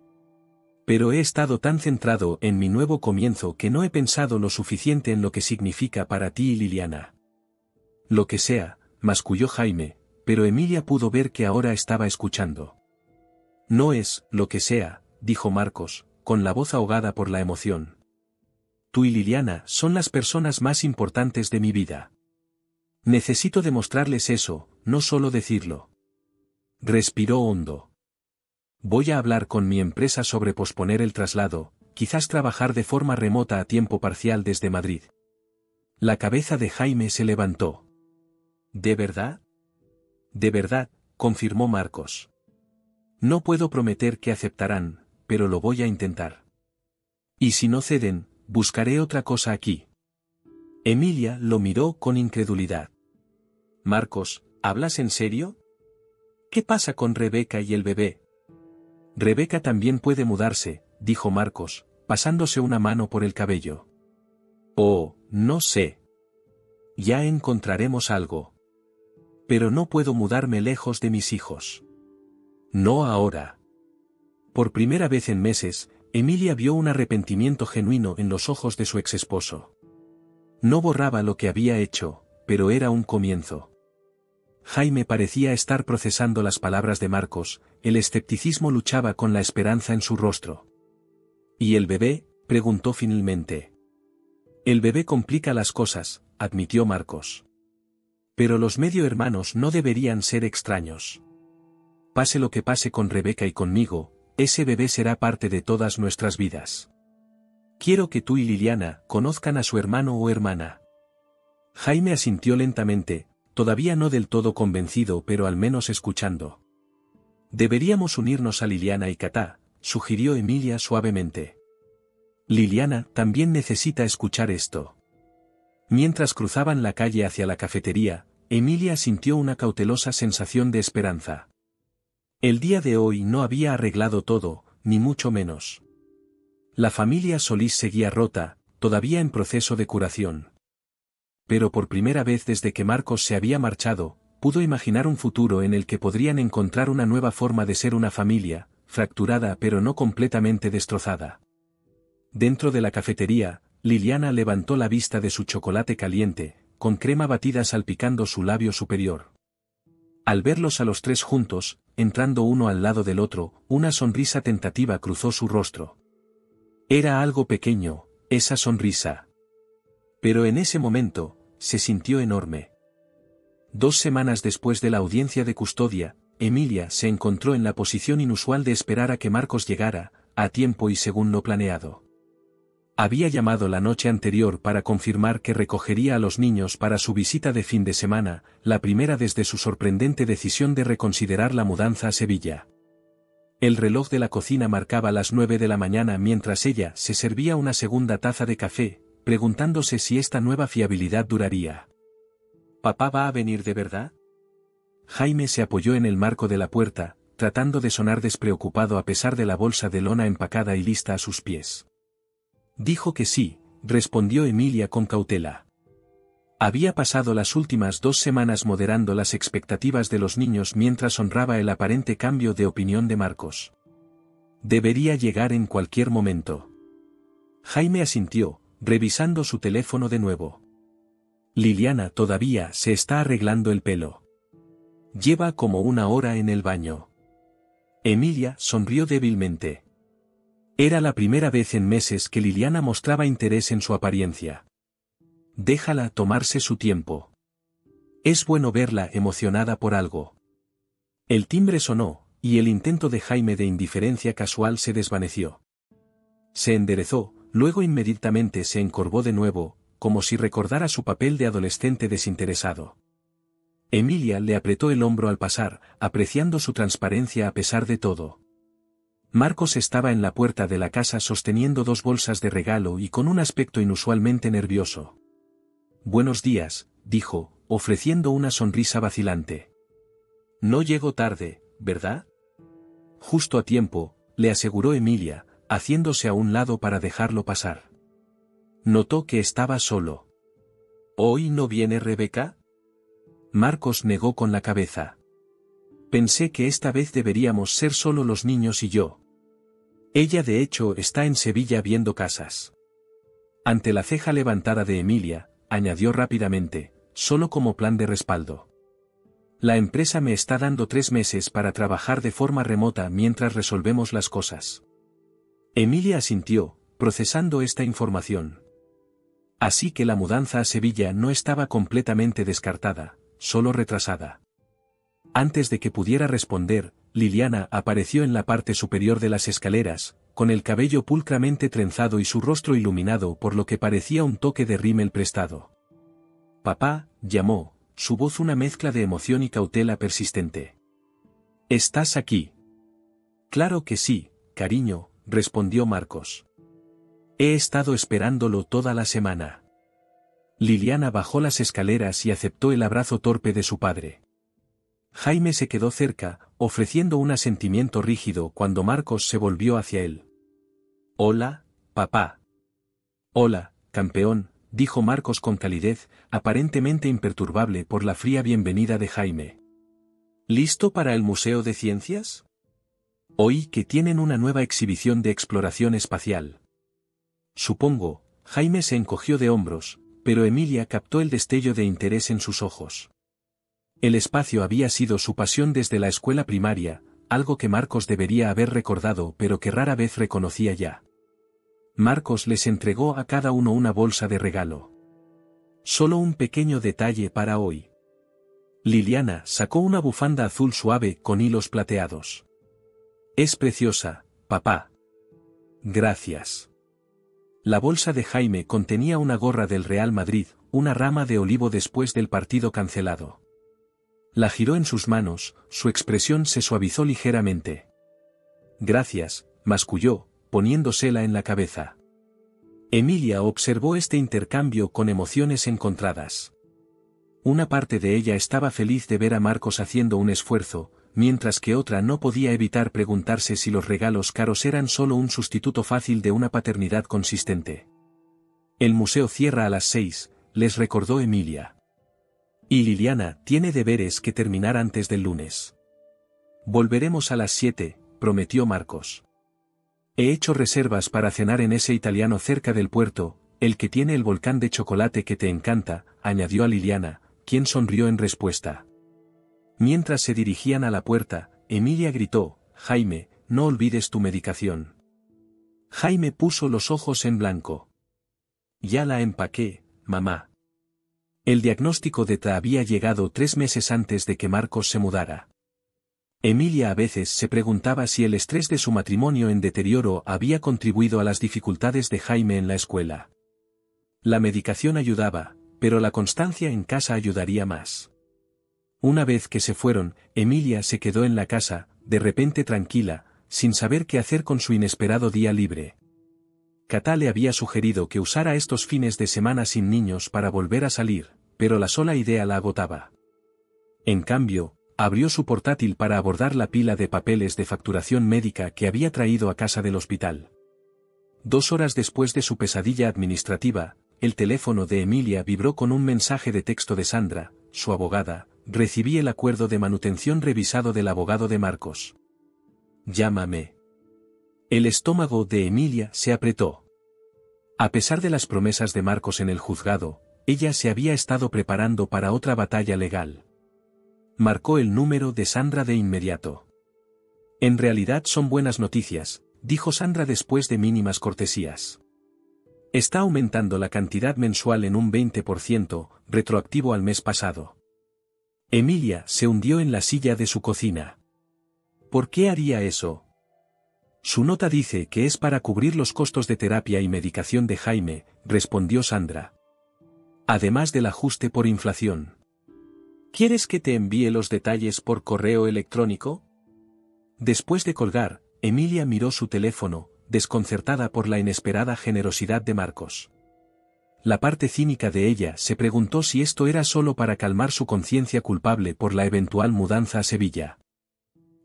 Pero he estado tan centrado en mi nuevo comienzo que no he pensado lo suficiente en lo que significa para ti y Liliana. Lo que sea, masculló Jaime, pero Emilia pudo ver que ahora estaba escuchando. No es lo que sea, dijo Marcos, con la voz ahogada por la emoción. Tú y Liliana son las personas más importantes de mi vida. Necesito demostrarles eso, no solo decirlo. Respiró hondo. Voy a hablar con mi empresa sobre posponer el traslado, quizás trabajar de forma remota a tiempo parcial desde Madrid. La cabeza de Jaime se levantó. ¿De verdad? De verdad, confirmó Marcos. No puedo prometer que aceptarán, pero lo voy a intentar. Y si no ceden, buscaré otra cosa aquí. Emilia lo miró con incredulidad. Marcos, ¿hablas en serio? ¿Qué pasa con Rebeca y el bebé? Rebeca también puede mudarse, dijo Marcos, pasándose una mano por el cabello. Oh, no sé. Ya encontraremos algo. Pero no puedo mudarme lejos de mis hijos. No ahora. Por primera vez en meses, Emilia vio un arrepentimiento genuino en los ojos de su exesposo. No borraba lo que había hecho, pero era un comienzo. Jaime parecía estar procesando las palabras de Marcos, el escepticismo luchaba con la esperanza en su rostro. ¿Y el bebé?, preguntó finalmente. El bebé complica las cosas, admitió Marcos. Pero los medio hermanos no deberían ser extraños. Pase lo que pase con Rebeca y conmigo, ese bebé será parte de todas nuestras vidas. Quiero que tú y Liliana conozcan a su hermano o hermana. Jaime asintió lentamente, todavía no del todo convencido pero al menos escuchando. Deberíamos unirnos a Liliana y Katá, sugirió Emilia suavemente. Liliana también necesita escuchar esto. Mientras cruzaban la calle hacia la cafetería, Emilia sintió una cautelosa sensación de esperanza. El día de hoy no había arreglado todo, ni mucho menos. La familia Solís seguía rota, todavía en proceso de curación. Pero por primera vez desde que Marcos se había marchado, pudo imaginar un futuro en el que podrían encontrar una nueva forma de ser una familia, fracturada pero no completamente destrozada. Dentro de la cafetería, Liliana levantó la vista de su chocolate caliente, con crema batida salpicando su labio superior. Al verlos a los tres juntos, entrando uno al lado del otro, una sonrisa tentativa cruzó su rostro. Era algo pequeño, esa sonrisa. Pero en ese momento, se sintió enorme. 2 semanas después de la audiencia de custodia, Emilia se encontró en la posición inusual de esperar a que Marcos llegara, a tiempo y según lo planeado. Había llamado la noche anterior para confirmar que recogería a los niños para su visita de fin de semana, la primera desde su sorprendente decisión de reconsiderar la mudanza a Sevilla. El reloj de la cocina marcaba las 9 de la mañana mientras ella se servía una segunda taza de café, preguntándose si esta nueva fiabilidad duraría. ¿Papá va a venir de verdad? Jaime se apoyó en el marco de la puerta, tratando de sonar despreocupado a pesar de la bolsa de lona empacada y lista a sus pies. Dijo que sí, respondió Emilia con cautela. Había pasado las últimas 2 semanas moderando las expectativas de los niños mientras honraba el aparente cambio de opinión de Marcos. Debería llegar en cualquier momento. Jaime asintió, revisando su teléfono de nuevo. Liliana todavía se está arreglando el pelo. Lleva como 1 hora en el baño. Emilia sonrió débilmente. Era la primera vez en meses que Liliana mostraba interés en su apariencia. Déjala tomarse su tiempo. Es bueno verla emocionada por algo. El timbre sonó, y el intento de Jaime de indiferencia casual se desvaneció. Se enderezó, luego inmediatamente se encorvó de nuevo, como si recordara su papel de adolescente desinteresado. Emilia le apretó el hombro al pasar, apreciando su transparencia a pesar de todo. Marcos estaba en la puerta de la casa sosteniendo 2 bolsas de regalo y con un aspecto inusualmente nervioso. «Buenos días», dijo, ofreciendo una sonrisa vacilante. «No llego tarde, ¿verdad?» «Justo a tiempo», le aseguró Emilia, haciéndose a un lado para dejarlo pasar. Notó que estaba solo. «¿Hoy no viene Rebeca?» Marcos negó con la cabeza. «Pensé que esta vez deberíamos ser solo los niños y yo. Ella de hecho está en Sevilla viendo casas». Ante la ceja levantada de Emilia, añadió rápidamente, solo como plan de respaldo. «La empresa me está dando 3 meses para trabajar de forma remota mientras resolvemos las cosas». Emilia asintió, procesando esta información. Así que la mudanza a Sevilla no estaba completamente descartada, solo retrasada. Antes de que pudiera responder, Liliana apareció en la parte superior de las escaleras, con el cabello pulcramente trenzado y su rostro iluminado por lo que parecía un toque de rímel prestado. «Papá», llamó, su voz una mezcla de emoción y cautela persistente. ¿Estás aquí? Claro que sí, cariño, respondió Marcos. He estado esperándolo toda la semana. Liliana bajó las escaleras y aceptó el abrazo torpe de su padre. Jaime se quedó cerca, ofreciendo un asentimiento rígido cuando Marcos se volvió hacia él. Hola, papá. Hola, campeón, dijo Marcos con calidez, aparentemente imperturbable por la fría bienvenida de Jaime. ¿Listo para el Museo de Ciencias? Oí que tienen una nueva exhibición de exploración espacial. Supongo, Jaime se encogió de hombros, pero Emilia captó el destello de interés en sus ojos. El espacio había sido su pasión desde la escuela primaria, algo que Marcos debería haber recordado pero que rara vez reconocía ya. Marcos les entregó a cada uno una bolsa de regalo. Solo un pequeño detalle para hoy. Liliana sacó una bufanda azul suave con hilos plateados. Es preciosa, papá. Gracias. La bolsa de Jaime contenía una gorra del Real Madrid, una rama de olivo después del partido cancelado. La giró en sus manos, su expresión se suavizó ligeramente. Gracias, masculló, poniéndosela en la cabeza. Emilia observó este intercambio con emociones encontradas. Una parte de ella estaba feliz de ver a Marcos haciendo un esfuerzo, mientras que otra no podía evitar preguntarse si los regalos caros eran solo un sustituto fácil de una paternidad consistente. El museo cierra a las 6, les recordó Emilia. Y Liliana tiene deberes que terminar antes del lunes. Volveremos a las 7, prometió Marcos. He hecho reservas para cenar en ese italiano cerca del puerto, el que tiene el volcán de chocolate que te encanta, añadió a Liliana, quien sonrió en respuesta. Mientras se dirigían a la puerta, Emilia gritó, Jaime, no olvides tu medicación. Jaime puso los ojos en blanco. Ya la empaqué, mamá. El diagnóstico de TAA había llegado 3 meses antes de que Marcos se mudara. Emilia a veces se preguntaba si el estrés de su matrimonio en deterioro había contribuido a las dificultades de Jaime en la escuela. La medicación ayudaba, pero la constancia en casa ayudaría más. Una vez que se fueron, Emilia se quedó en la casa, de repente tranquila, sin saber qué hacer con su inesperado día libre. Katá le había sugerido que usara estos fines de semana sin niños para volver a salir, pero la sola idea la agotaba. En cambio, abrió su portátil para abordar la pila de papeles de facturación médica que había traído a casa del hospital. 2 horas después de su pesadilla administrativa, el teléfono de Emilia vibró con un mensaje de texto de Sandra, su abogada. Recibí el acuerdo de manutención revisado del abogado de Marcos. Llámame. El estómago de Emilia se apretó. A pesar de las promesas de Marcos en el juzgado, ella se había estado preparando para otra batalla legal. Marcó el número de Sandra de inmediato. En realidad son buenas noticias, dijo Sandra después de mínimas cortesías. Está aumentando la cantidad mensual en un 20%, retroactivo al mes pasado. Emilia se hundió en la silla de su cocina. ¿Por qué haría eso? Su nota dice que es para cubrir los costos de terapia y medicación de Jaime, respondió Sandra. Además del ajuste por inflación. ¿Quieres que te envíe los detalles por correo electrónico? Después de colgar, Emilia miró su teléfono, desconcertada por la inesperada generosidad de Marcos. La parte cínica de ella se preguntó si esto era solo para calmar su conciencia culpable por la eventual mudanza a Sevilla.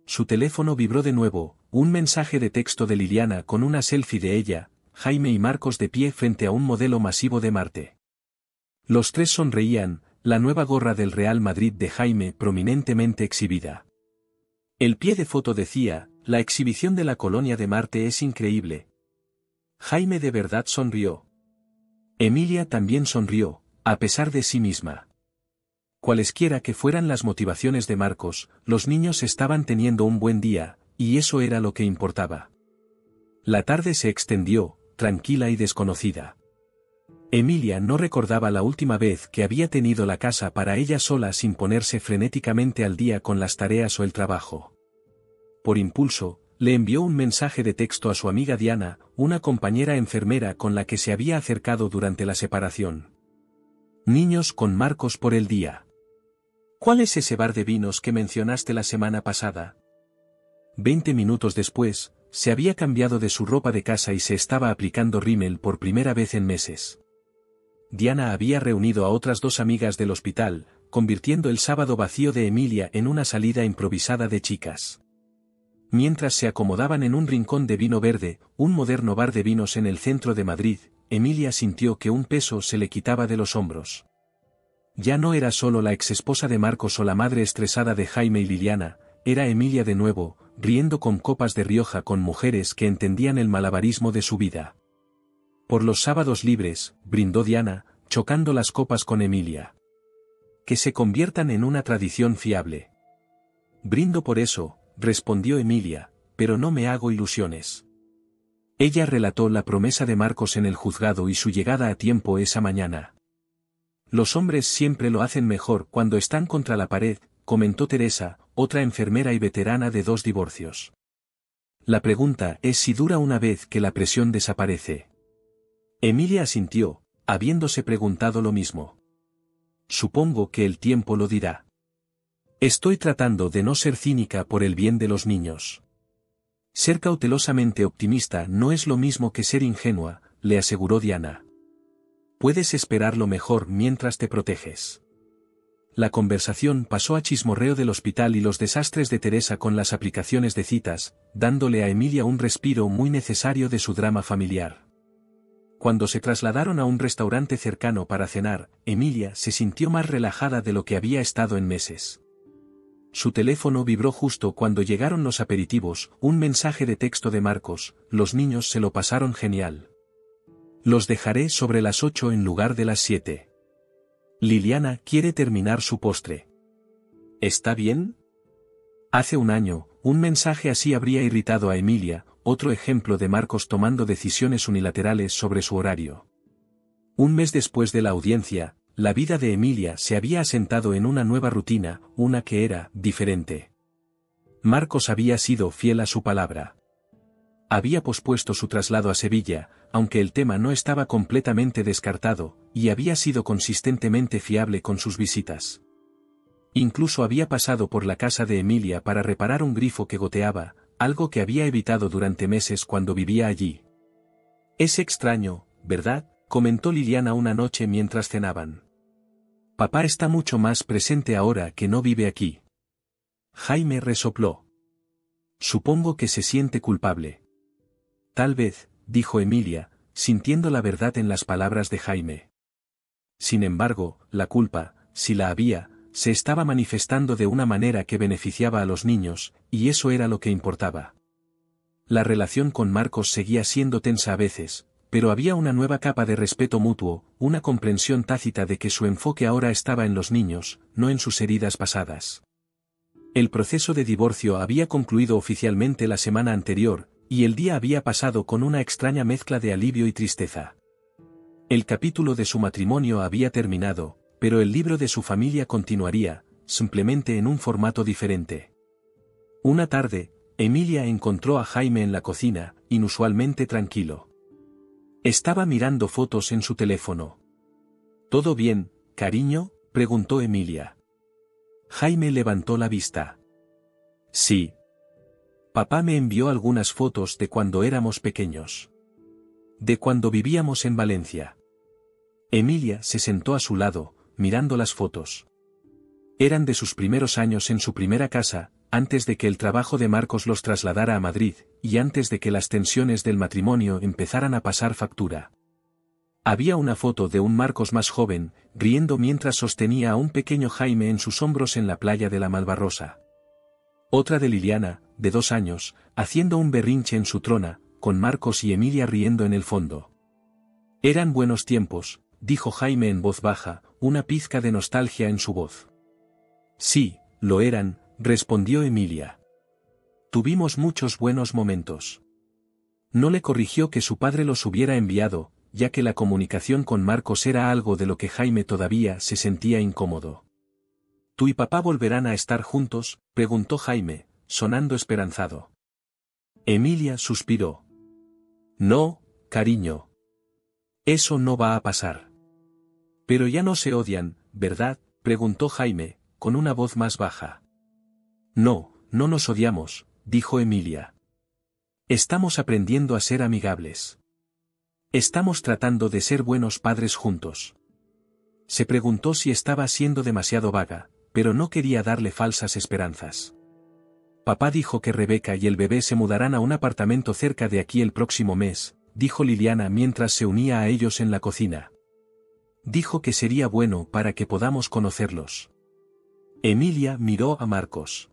Su teléfono vibró de nuevo, un mensaje de texto de Liliana con una selfie de ella, Jaime y Marcos de pie frente a un modelo masivo de Marte. Los tres sonreían, la nueva gorra del Real Madrid de Jaime prominentemente exhibida. El pie de foto decía, la exhibición de la colonia de Marte es increíble. Jaime de verdad sonrió. Emilia también sonrió, a pesar de sí misma. Cualesquiera que fueran las motivaciones de Marcos, los niños estaban teniendo un buen día, y eso era lo que importaba. La tarde se extendió, tranquila y desconocida. Emilia no recordaba la última vez que había tenido la casa para ella sola sin ponerse frenéticamente al día con las tareas o el trabajo. Por impulso, le envió un mensaje de texto a su amiga Diana, una compañera enfermera con la que se había acercado durante la separación. Niños con Marcos por el día. ¿Cuál es ese bar de vinos que mencionaste la semana pasada? 20 minutos después, se había cambiado de su ropa de casa y se estaba aplicando rímel por primera vez en meses. Diana había reunido a otras 2 amigas del hospital, convirtiendo el sábado vacío de Emilia en una salida improvisada de chicas. Mientras se acomodaban en un rincón de Vino Verde, un moderno bar de vinos en el centro de Madrid, Emilia sintió que un peso se le quitaba de los hombros. Ya no era solo la exesposa de Marcos o la madre estresada de Jaime y Liliana, era Emilia de nuevo, riendo con copas de Rioja con mujeres que entendían el malabarismo de su vida. Por los sábados libres, brindó Diana, chocando las copas con Emilia. Que se conviertan en una tradición fiable. Brindo por eso, respondió Emilia, pero no me hago ilusiones. Ella relató la promesa de Marcos en el juzgado y su llegada a tiempo esa mañana. Los hombres siempre lo hacen mejor cuando están contra la pared, comentó Teresa, otra enfermera y veterana de 2 divorcios. La pregunta es si dura una vez que la presión desaparece. Emilia asintió, habiéndose preguntado lo mismo. Supongo que el tiempo lo dirá. Estoy tratando de no ser cínica por el bien de los niños. Ser cautelosamente optimista no es lo mismo que ser ingenua, le aseguró Diana. Puedes esperar lo mejor mientras te proteges. La conversación pasó a chismorreo del hospital y los desastres de Teresa con las aplicaciones de citas, dándole a Emilia un respiro muy necesario de su drama familiar. Cuando se trasladaron a un restaurante cercano para cenar, Emilia se sintió más relajada de lo que había estado en meses. Su teléfono vibró justo cuando llegaron los aperitivos, un mensaje de texto de Marcos: los niños se lo pasaron genial. Los dejaré sobre las 8 en lugar de las 7. Liliana quiere terminar su postre. ¿Está bien? Hace un año, un mensaje así habría irritado a Emilia, otro ejemplo de Marcos tomando decisiones unilaterales sobre su horario. Un mes después de la audiencia, la vida de Emilia se había asentado en una nueva rutina, una que era diferente. Marcos había sido fiel a su palabra. Había pospuesto su traslado a Sevilla, aunque el tema no estaba completamente descartado, y había sido consistentemente fiable con sus visitas. Incluso había pasado por la casa de Emilia para reparar un grifo que goteaba, algo que había evitado durante meses cuando vivía allí. Es extraño, ¿verdad?, comentó Liliana una noche mientras cenaban. Papá está mucho más presente ahora que no vive aquí. Jaime resopló. Supongo que se siente culpable. Tal vez, dijo Emilia, sintiendo la verdad en las palabras de Jaime. Sin embargo, la culpa, si la había, se estaba manifestando de una manera que beneficiaba a los niños, y eso era lo que importaba. La relación con Marcos seguía siendo tensa a veces, pero había una nueva capa de respeto mutuo, una comprensión tácita de que su enfoque ahora estaba en los niños, no en sus heridas pasadas. El proceso de divorcio había concluido oficialmente la semana anterior, y el día había pasado con una extraña mezcla de alivio y tristeza. El capítulo de su matrimonio había terminado, pero el libro de su familia continuaría, simplemente en un formato diferente. Una tarde, Emilia encontró a Jaime en la cocina, inusualmente tranquilo. Estaba mirando fotos en su teléfono. ¿Todo bien, cariño?, preguntó Emilia. Jaime levantó la vista. Sí. Papá me envió algunas fotos de cuando éramos pequeños. De cuando vivíamos en Valencia. Emilia se sentó a su lado, mirando las fotos. Eran de sus primeros años en su primera casa, antes de que el trabajo de Marcos los trasladara a Madrid, y antes de que las tensiones del matrimonio empezaran a pasar factura. Había una foto de un Marcos más joven, riendo mientras sostenía a un pequeño Jaime en sus hombros en la playa de la Malvarrosa. Otra de Liliana, de 2 años, haciendo un berrinche en su trona, con Marcos y Emilia riendo en el fondo. Eran buenos tiempos, dijo Jaime en voz baja, una pizca de nostalgia en su voz. Sí, lo eran, respondió Emilia. Tuvimos muchos buenos momentos. No le corrigió que su padre los hubiera enviado, ya que la comunicación con Marcos era algo de lo que Jaime todavía se sentía incómodo. ¿Tú y papá volverán a estar juntos?, preguntó Jaime, sonando esperanzado. Emilia suspiró. No, cariño. Eso no va a pasar. Pero ya no se odian, ¿verdad?, preguntó Jaime, con una voz más baja. No, no nos odiamos, dijo Emilia. Estamos aprendiendo a ser amigables. Estamos tratando de ser buenos padres juntos. Se preguntó si estaba siendo demasiado vaga, pero no quería darle falsas esperanzas. Papá dijo que Rebeca y el bebé se mudarán a un apartamento cerca de aquí el próximo mes, dijo Liliana mientras se unía a ellos en la cocina. Dijo que sería bueno para que podamos conocerlos. Emilia miró a Marcos.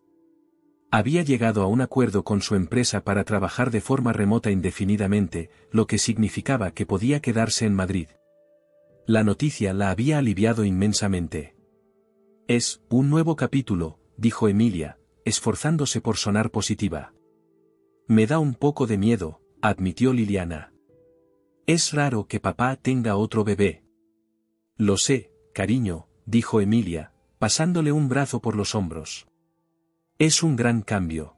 Había llegado a un acuerdo con su empresa para trabajar de forma remota indefinidamente, lo que significaba que podía quedarse en Madrid. La noticia la había aliviado inmensamente. Es un nuevo capítulo, dijo Emilia, esforzándose por sonar positiva. Me da un poco de miedo, admitió Liliana. Es raro que papá tenga otro bebé. Lo sé, cariño, dijo Emilia, pasándole un brazo por los hombros. Es un gran cambio.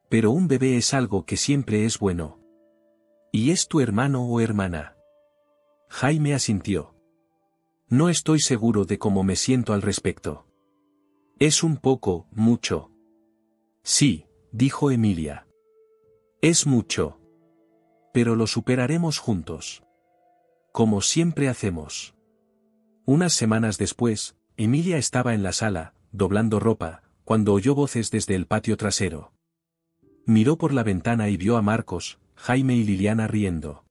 Pero un bebé es algo que siempre es bueno. ¿Y es tu hermano o hermana? Jaime asintió. No estoy seguro de cómo me siento al respecto. Es un poco, mucho. Sí, dijo Emilia. Es mucho. Pero lo superaremos juntos. Como siempre hacemos. Unas semanas después, Emilia estaba en la sala, doblando ropa, cuando oyó voces desde el patio trasero. Miró por la ventana y vio a Marcos, Jaime y Liliana riendo.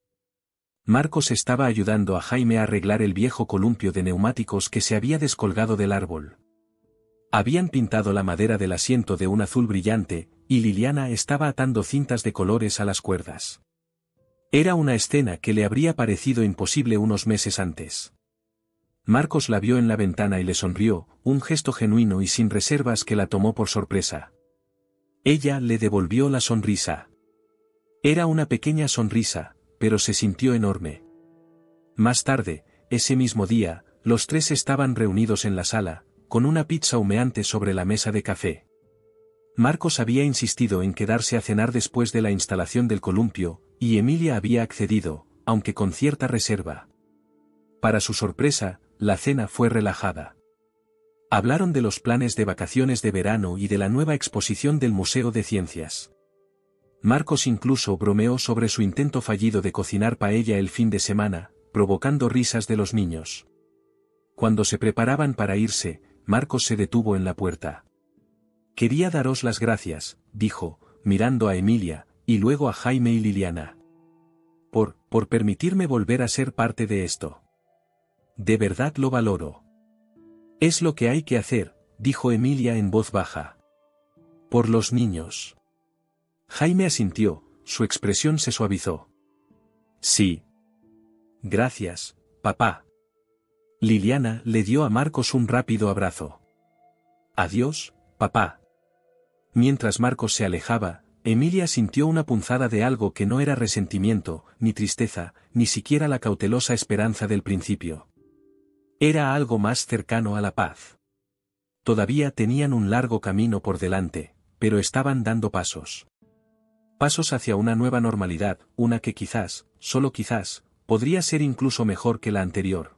Marcos estaba ayudando a Jaime a arreglar el viejo columpio de neumáticos que se había descolgado del árbol. Habían pintado la madera del asiento de un azul brillante, y Liliana estaba atando cintas de colores a las cuerdas. Era una escena que le habría parecido imposible unos meses antes. Marcos la vio en la ventana y le sonrió, un gesto genuino y sin reservas que la tomó por sorpresa. Ella le devolvió la sonrisa. Era una pequeña sonrisa, pero se sintió enorme. Más tarde, ese mismo día, los tres estaban reunidos en la sala, con una pizza humeante sobre la mesa de café. Marcos había insistido en quedarse a cenar después de la instalación del columpio, y Emilia había accedido, aunque con cierta reserva. Para su sorpresa, la cena fue relajada. Hablaron de los planes de vacaciones de verano y de la nueva exposición del Museo de Ciencias. Marcos incluso bromeó sobre su intento fallido de cocinar paella el fin de semana, provocando risas de los niños. Cuando se preparaban para irse, Marcos se detuvo en la puerta. Quería daros las gracias, dijo, mirando a Emilia, y luego a Jaime y Liliana. Por permitirme volver a ser parte de esto. De verdad lo valoro. Es lo que hay que hacer, dijo Emilia en voz baja. Por los niños. Jaime asintió, su expresión se suavizó. Sí. Gracias, papá. Liliana le dio a Marcos un rápido abrazo. Adiós, papá. Mientras Marcos se alejaba, Emilia sintió una punzada de algo que no era resentimiento, ni tristeza, ni siquiera la cautelosa esperanza del principio. Era algo más cercano a la paz. Todavía tenían un largo camino por delante, pero estaban dando pasos. Pasos hacia una nueva normalidad, una que quizás, solo quizás, podría ser incluso mejor que la anterior.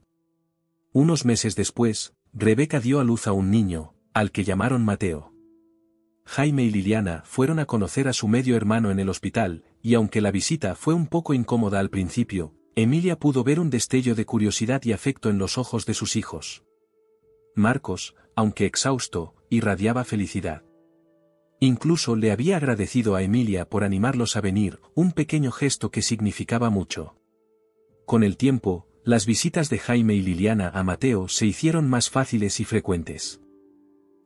Unos meses después, Rebeca dio a luz a un niño, al que llamaron Mateo. Jaime y Liliana fueron a conocer a su medio hermano en el hospital, y aunque la visita fue un poco incómoda al principio, Emilia pudo ver un destello de curiosidad y afecto en los ojos de sus hijos. Marcos, aunque exhausto, irradiaba felicidad. Incluso le había agradecido a Emilia por animarlos a venir, un pequeño gesto que significaba mucho. Con el tiempo, las visitas de Jaime y Liliana a Mateo se hicieron más fáciles y frecuentes.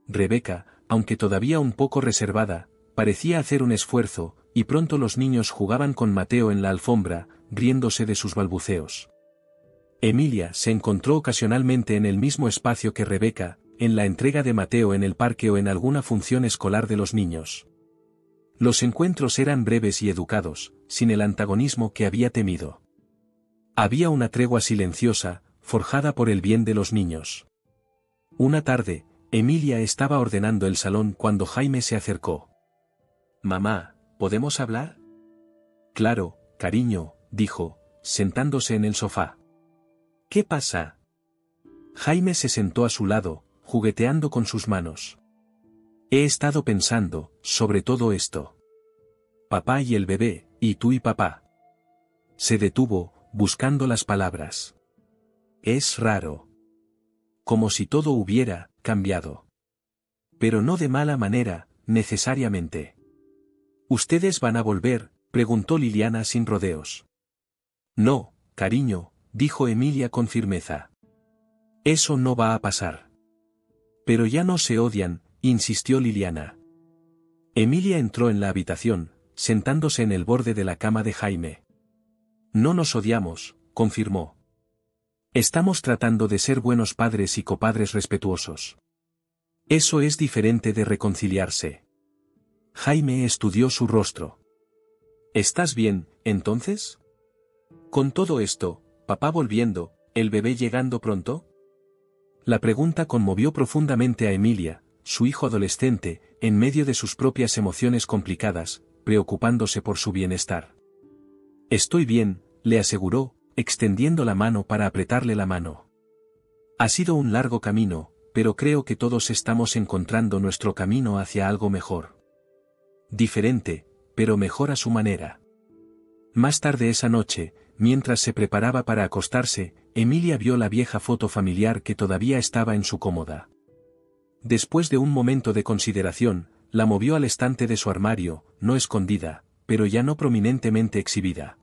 Rebeca, aunque todavía un poco reservada, parecía hacer un esfuerzo, y pronto los niños jugaban con Mateo en la alfombra, riéndose de sus balbuceos. Emilia se encontró ocasionalmente en el mismo espacio que Rebeca, en la entrega de Mateo en el parque o en alguna función escolar de los niños. Los encuentros eran breves y educados, sin el antagonismo que había temido. Había una tregua silenciosa, forjada por el bien de los niños. Una tarde, Emilia estaba ordenando el salón cuando Jaime se acercó. «Mamá, ¿podemos hablar?» «Claro, cariño», dijo, sentándose en el sofá. «¿Qué pasa?» Jaime se sentó a su lado, jugueteando con sus manos. He estado pensando, sobre todo esto. Papá y el bebé, y tú y papá. Se detuvo, buscando las palabras. Es raro. Como si todo hubiera cambiado. Pero no de mala manera, necesariamente. ¿Ustedes van a volver?, preguntó Liliana sin rodeos. No, cariño, dijo Emilia con firmeza. Eso no va a pasar. Pero ya no se odian, insistió Liliana. Emilia entró en la habitación, sentándose en el borde de la cama de Jaime. No nos odiamos, confirmó. Estamos tratando de ser buenos padres y copadres respetuosos. Eso es diferente de reconciliarse. Jaime estudió su rostro. ¿Estás bien, entonces? Con todo esto, papá volviendo, ¿el bebé llegando pronto? La pregunta conmovió profundamente a Emilia, su hijo adolescente, en medio de sus propias emociones complicadas, preocupándose por su bienestar. Estoy bien, le aseguró, extendiendo la mano para apretarle la mano. Ha sido un largo camino, pero creo que todos estamos encontrando nuestro camino hacia algo mejor. Diferente, pero mejor a su manera. Más tarde esa noche, mientras se preparaba para acostarse, Emilia vio la vieja foto familiar que todavía estaba en su cómoda. Después de un momento de consideración, la movió al estante de su armario, no escondida, pero ya no prominentemente exhibida.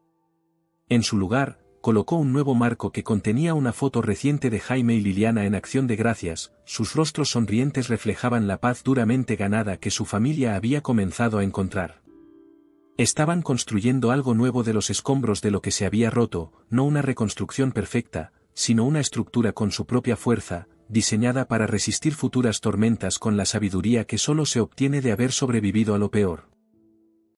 En su lugar, colocó un nuevo marco que contenía una foto reciente de Jaime y Liliana en acción de gracias, sus rostros sonrientes reflejaban la paz duramente ganada que su familia había comenzado a encontrar. Estaban construyendo algo nuevo de los escombros de lo que se había roto, no una reconstrucción perfecta, sino una estructura con su propia fuerza, diseñada para resistir futuras tormentas con la sabiduría que solo se obtiene de haber sobrevivido a lo peor.